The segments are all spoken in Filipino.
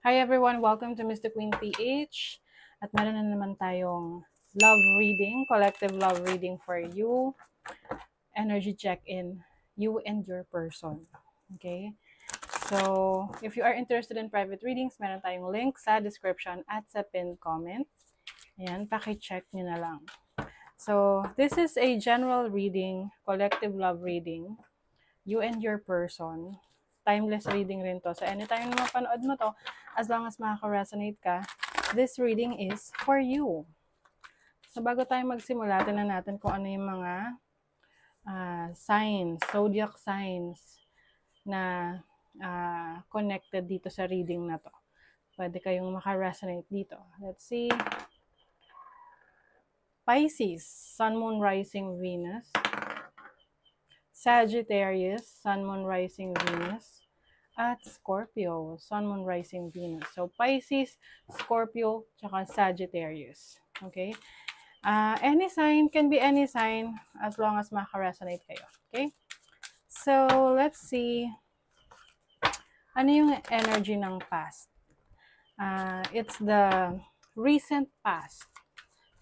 Hi everyone, welcome to Mr. Queen PH. At meron na naman tayong love reading, collective love reading for you. Energy check-in, you and your person. Okay? So, if you are interested in private readings, meron tayong link sa description at sa pinned comment. Ayan, paki-check nyo na lang. So, this is a general reading, collective love reading, you and your person. Timeless reading rin to. So, anytime na mapanood mo to, as long as makaka-resonate ka, this reading is for you. So, bago tayo magsimula, tingnan natin kung ano yung mga signs, zodiac signs na connected dito sa reading na to. Pwede kayong maka-resonate dito. Let's see. Pisces, Sun, Moon, Rising, Venus. Sagittarius, Sun, Moon, Rising, Venus. At Scorpio, Sun, Moon, Rising, Venus. So, Pisces, Scorpio, tsaka Sagittarius. Okay? Any sign, can be any sign as long as maka-resonate kayo. Okay? So, let's see. Ano yung energy ng past? It's the recent past.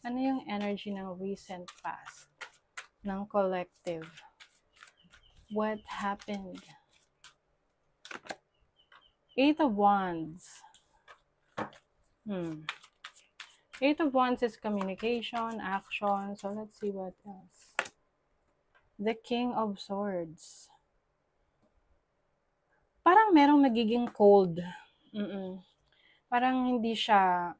Ano yung energy ng recent past? Ng collective? What happened? Eight of Wands. Eight of Wands is communication, action. So, let's see what else. The King of Swords. Parang merong nagiging cold. Parang hindi siya...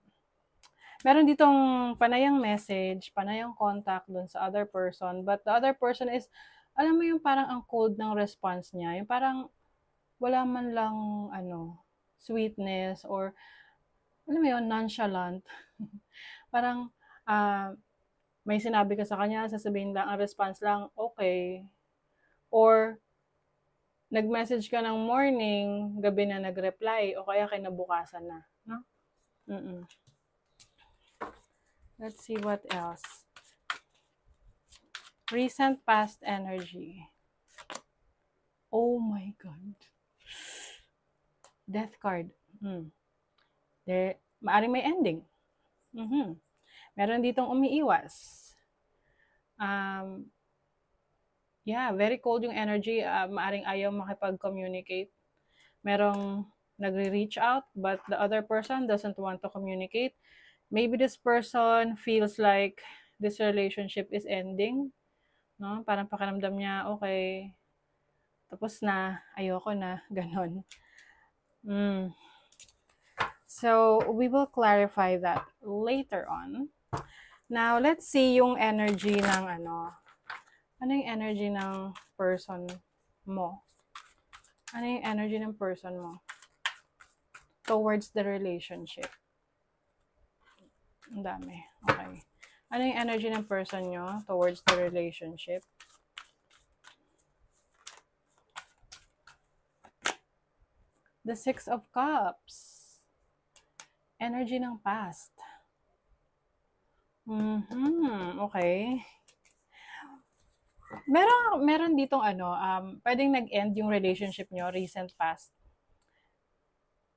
Meron ditong panayang message, panayang contact dun sa other person. But the other person is, alam mo yung parang ang cold ng response niya. Yung parang wala man lang, sweetness or, alam mo yun, nonchalant. Parang, may sinabi ka sa kanya, sasabihin lang, ang response lang, okay. Or, nag-message ka ng morning, gabi na nag-reply, o kaya kinabukasan na. No? Let's see what else. Recent past energy. Oh my God. Death card. Maaring may ending. Meron ditong umiiwas. Yeah, very cold yung energy. Maaring ayaw makipag-communicate. Merong nagre-reach out, but the other person doesn't want to communicate. Maybe this person feels like this relationship is ending. No? Parang pakiramdam niya, okay, tapos na, ayoko na, ganon. So, we will clarify that later on. Now, let's see yung energy ng ano yung energy ng person mo? Ano yung energy ng person mo towards the relationship? Ang dami. Okay. Ano yung energy ng person nyo towards the relationship? The Six of Cups. Energy ng past. Okay. Meron ditong pwedeng nag-end yung relationship nyo, recent past.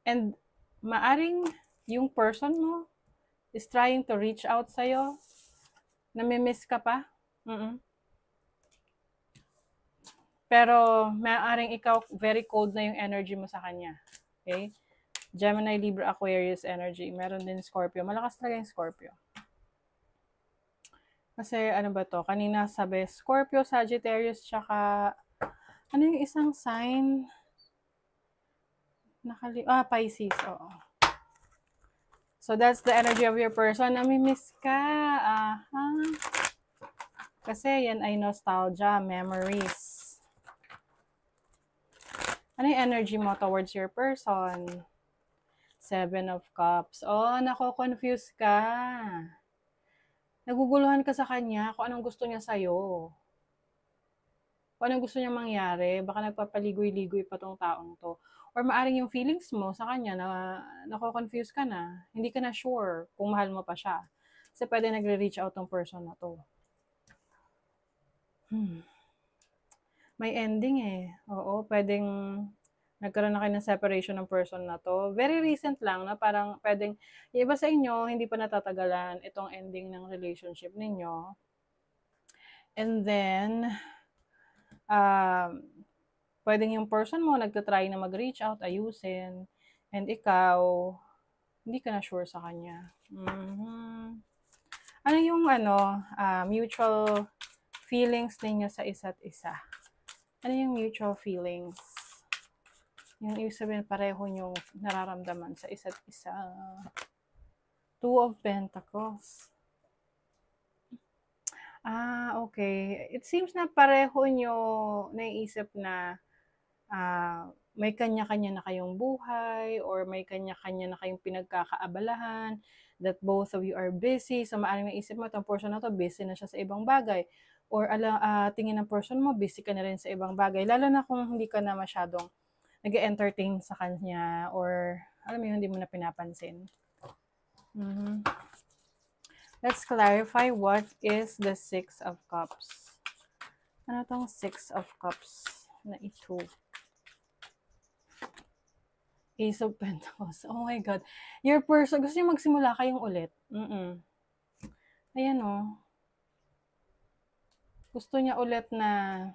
And maaring yung person mo is trying to reach out sa'yo. Namimiss ka pa. Pero maaring ikaw, very cold na yung energy mo sa kanya. Okay? Gemini, Libra, Aquarius energy. Meron din Scorpio. Malakas talaga yung Scorpio. Kasi ano ba to? Kanina sabi, Scorpio, Sagittarius, tsaka ano yung isang sign? Pisces. Oo. So that's the energy of your person. Namimiss ka. Kasi yan ay nostalgia, memories. Ano yung energy mo towards your person? Seven of Cups. Oh, nako-confuse ka. Naguguluhan ka sa kanya kung anong gusto niya sa'yo. Kung anong gusto niya mangyari. Baka nagpapaligoy-ligoy pa tong taong to. Or maaring yung feelings mo sa kanya na nako-confuse ka na. Hindi ka na sure kung mahal mo pa siya. Kasi pwede nagre-reach out tong person na to. May ending eh. Oo, pwedeng nagkaroon na kayo ng separation ng person na 'to. Very recent lang na parang puwedeng yung iba sa inyo hindi pa natatagalan itong ending ng relationship ninyo. And then, puwedeng yung person mo nagta-try na mag-reach out, ayusin, and ikaw, hindi ka na sure sa kanya. Ano yung mutual feelings ninyo sa isa't isa? Ano yung mutual feelings? Yung ibig sabihin pareho niyong nararamdaman sa isa't isa. Two of Pentacles. Okay. It seems na pareho niyo naiisip na may kanya-kanya na kayong buhay or may kanya-kanya na kayong pinagkakaabalahan, that both of you are busy. So, maaaring maisip mo, itong person na to, busy na siya sa ibang bagay. Or tingin ng person mo, busy ka na rin sa ibang bagay. Lalo na kung hindi ka na masyadong nag-entertain sa kanya or, alam mo yun, hindi mo na pinapansin. Let's clarify what is the Six of Cups. Ano tong Six of Cups na ito? Ace of Pentacles. Oh my God. Your person, gusto niyo magsimula kayong ulit. Ayan o. Gusto niya ulit na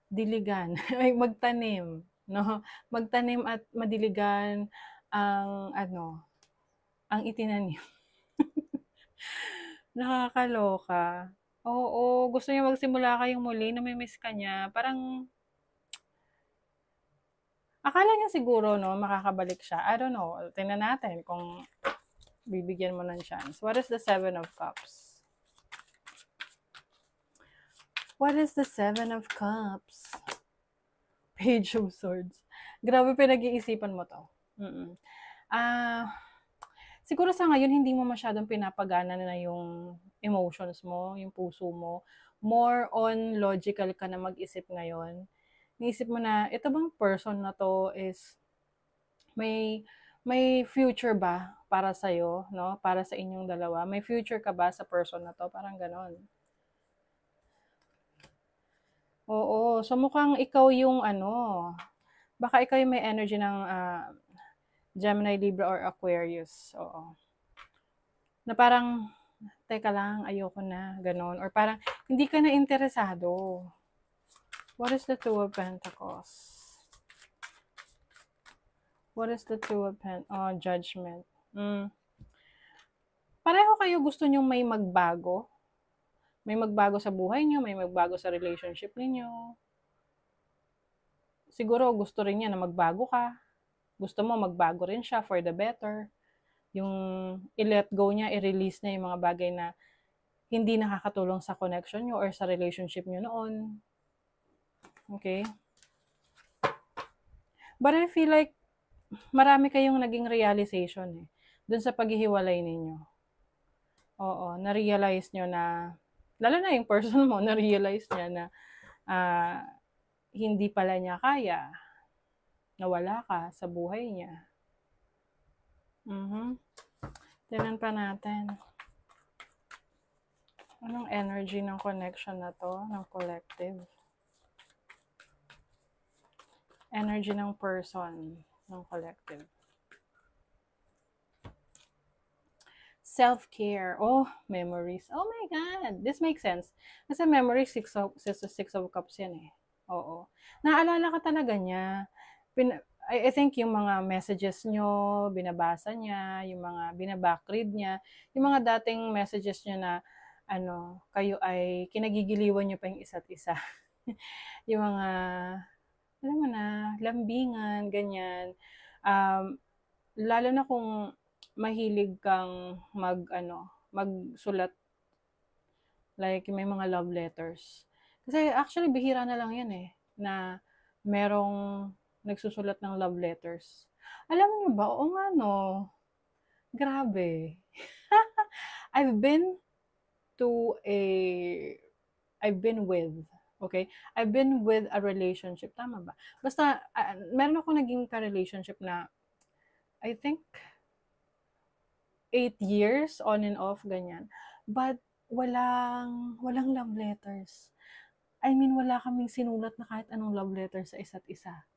diligan. Ay, magtanim. No? Magtanim at madiligan ang ang itinanim. Nakakaloka. Oo, gusto niya magsimula kayong muli, namimiss ka niya. Parang akala niya siguro, no, makakabalik siya. I don't know. Tingnan natin kung bibigyan mo ng chance. What is the Seven of Cups? What is the Seven of Cups? Page of Swords. Grabe, pinag-iisipan mo to. Siguro sa ngayon, hindi mo masyadong pinapagana na yung emotions mo, yung puso mo. More on logical ka na mag-isip ngayon. Naisip mo na, ito bang person na to is may future ba para sa'yo, no? Para sa inyong dalawa? May future ka ba sa person na to? Parang ganon. Oo, so mukhang ikaw yung baka ikaw yung may energy ng Gemini, Libra, or Aquarius. Oo. Na parang, teka lang, ayoko na, ganon. Or parang, hindi ka na interesado. What is the Two of Pentacles? What is the Two of Pentacles? Oh, Judgment. Pareho kayo gusto nyong may magbago. May magbago sa buhay nyo, may magbago sa relationship ninyo. Siguro gusto rin niya na magbago ka. Gusto mo magbago rin siya for the better. Yung i-let go niya, i-release niya yung mga bagay na hindi nakakatulong sa connection nyo or sa relationship nyo noon. Okay? But I feel like marami kayong naging realization dun sa paghihiwalay ninyo. Oo, na-realize nyo na, lalo na yung person mo, na-realize niya na hindi pala niya kaya, nawala ka sa buhay niya. Tingnan pa natin. Anong energy ng connection na to, ng collective? Energy ng person, ng collective. Self-care. Oh, memories. Oh my God. This makes sense. Kasi memories, six of cups yan eh. Oo. Naalala ka talaga niya. I think yung mga messages nyo, binabasa niya, yung mga binabackread niya, yung mga dating messages niya na kayo ay kinagigiliwan nyo pa yung isa't isa. Yung mga, alam mo na, lambingan, ganyan. Lalo na kung mahilig kang magsulat, like may mga love letters. Kasi actually bihira na lang yan na merong nagsusulat ng love letters. Alam niyo ba, oo nga no, grabe. I've been with a relationship, tama ba? Basta, meron ako naging ka-relationship na, I think, 8 years on and off, ganyan. But, walang love letters. I mean, wala kaming sinulat na kahit anong love letter sa isa't isa.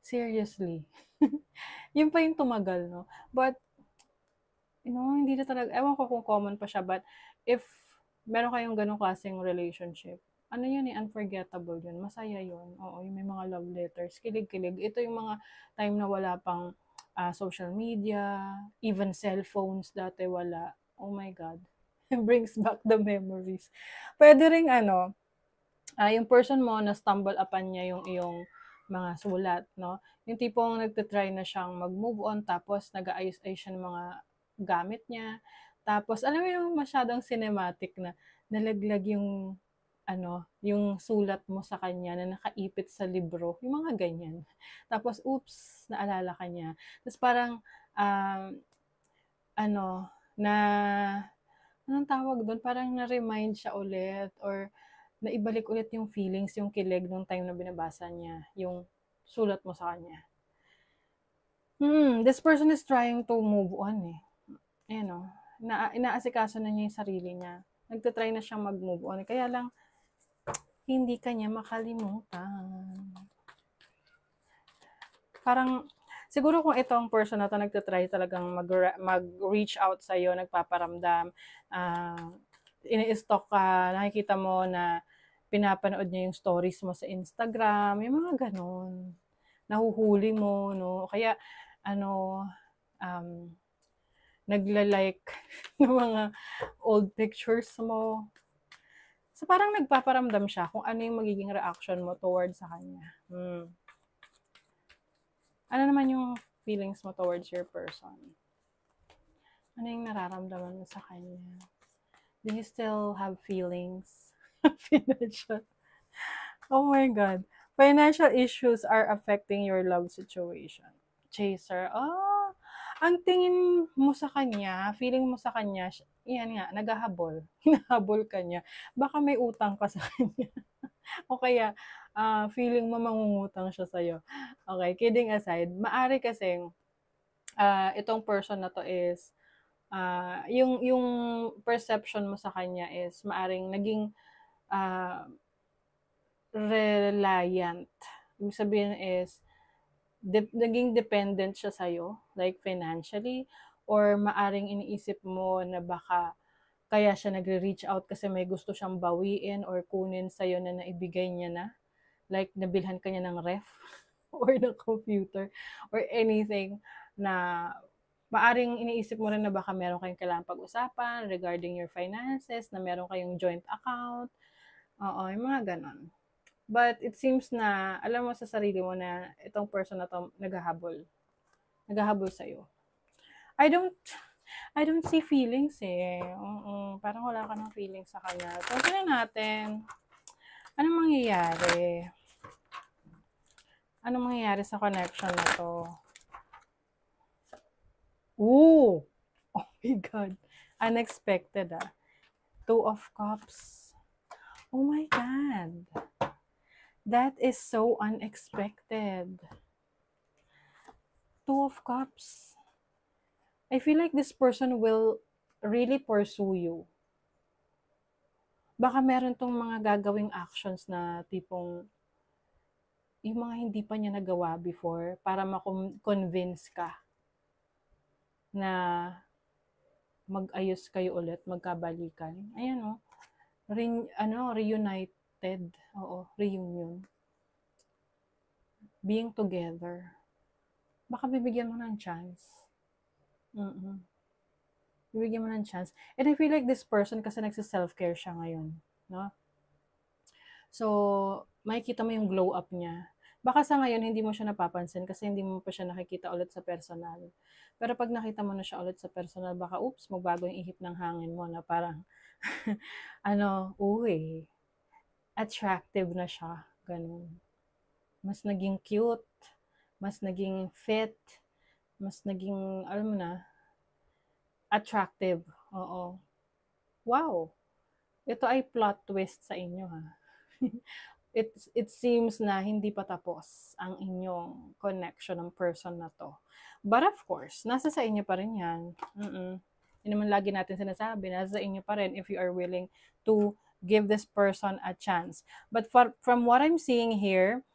Seriously. Yun pa yung tumagal, no? But, hindi na talaga, ewan ko kung common pa siya, but if meron kayong ganong klaseng relationship, ano yun unforgettable yun, masaya yun. Oo, yung may mga love letters, kilig-kilig. Ito yung mga time na wala pang social media, even cellphones dati wala. Oh my God. It brings back the memories. Pwede ring yung person mo na stumble upon niya yung iyong mga sulat, no? Yung tipong nagte-try na siyang mag-move on tapos nag-aayos-ayos siya ng mga gamit niya. Tapos alam mo yung masyadong cinematic na nalaglag yung yung sulat mo sa kanya na nakaipit sa libro, yung mga ganyan. Tapos oops, naalala ka niya. Tapos parang um, ano na anong tawag doon? Parang na-remind siya ulit or naibalik ulit yung feelings, yung kilig nung time na binabasa niya, yung sulat mo sa kanya. This person is trying to move on eh. Ayan o, inaasikaso na niya yung sarili niya. Nagtatry na siyang mag-move on. Kaya lang, hindi ka niya makalimutan. Parang, siguro kung itong person na to nagtatry talagang mag-reach out sa'yo, nagpaparamdam, ini-stalk ka, nakikita mo na pinapanood niya yung stories mo sa Instagram, yung mga ganon. Nahuhuli mo, no? Kaya, um, nagla-like ng mga old pictures mo. So, parang nagpaparamdam siya kung ano yung magiging reaction mo towards sa kanya. Ano naman yung feelings mo towards your person? Ano yung nararamdaman mo sa kanya? Do you still have feelings? Financial. Oh my God. Financial issues are affecting your love situation. Chaser. Ang tingin mo sa kanya, feeling mo sa kanya, yan nga, naghahabol. Hinahabol ka niya. Baka may utang ka sa kanya. O kaya, feeling mo mangungutang siya sa'yo. Okay, kidding aside, maari kasing itong person na to is, yung perception mo sa kanya is maaring naging reliant. Ibig sabihin is, naging dependent siya sa'yo, like financially, or maaring iniisip mo na baka kaya siya nagre-reach out kasi may gusto siyang bawiin or kunin sa'yo na naibigay niya na. Like, nabilhan ka niya ng ref or ng computer or anything na maaring iniisip mo rin na baka meron kayong kailangang pag-usapan regarding your finances, na meron kayong joint account. Oo, yung mga ganon. But it seems na alam mo sa sarili mo na itong person na to naghahabol. Naghahabol sa'yo. I don't see feelings eh. Parang wala ka ng feelings sa kanya. So, tingnan natin. Anong mangyayari? Anong mangyayari sa connection na to? Ooh! Oh my God. Unexpected ah. 2 of Cups. Oh my God. That is so unexpected. 2 of Cups. I feel like this person will really pursue you. Baka meron tong mga gagawing actions na tipong yung mga hindi pa niya nagawa before para ma-convince ka na mag-ayos kayo ulit, magkabalikan. Ayan reunited. Oo, reunion. Being together. Baka bibigyan mo ng chance. Bibigyan mo ng chance. And I feel like this person kasi nagsa-self-care siya ngayon. No? So, makikita mo yung glow up niya. Baka sa ngayon, hindi mo siya napapansin kasi hindi mo pa siya nakikita ulit sa personal. Pero pag nakita mo na siya ulit sa personal, baka oops, magbago yung ihip ng hangin mo na parang, attractive na siya. Ganun. Mas naging cute, mas naging fit, mas naging, alam mo na, attractive. Oo. Wow! Ito ay plot twist sa inyo ha. It seems na hindi pa tapos ang inyong connection ng person na to. But of course, nasa sa inyo pa rin yan. Yun naman lagi natin sinasabi, nasa sa inyo pa rin if you are willing to give this person a chance. But from what I'm seeing here,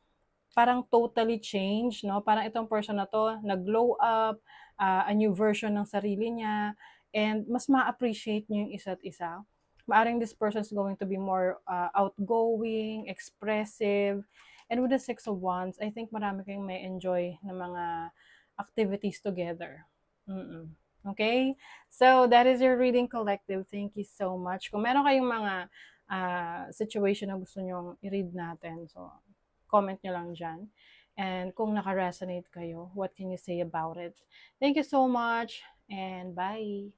parang totally change, no? Parang itong person na to, nag-glow up, a new version ng sarili niya, and mas ma-appreciate niyo yung isa't isa. Maaring this person is going to be more outgoing, expressive, and with the Six of Wands, I think marami kayong may enjoy na mga activities together. Mm-mm. Okay? So, that is your reading collective. Thank you so much. Kung meron kayong mga situation na gusto nyong i-read natin, so, comment nyo lang dyan. And kung naka-resonate kayo, what can you say about it? Thank you so much, and bye!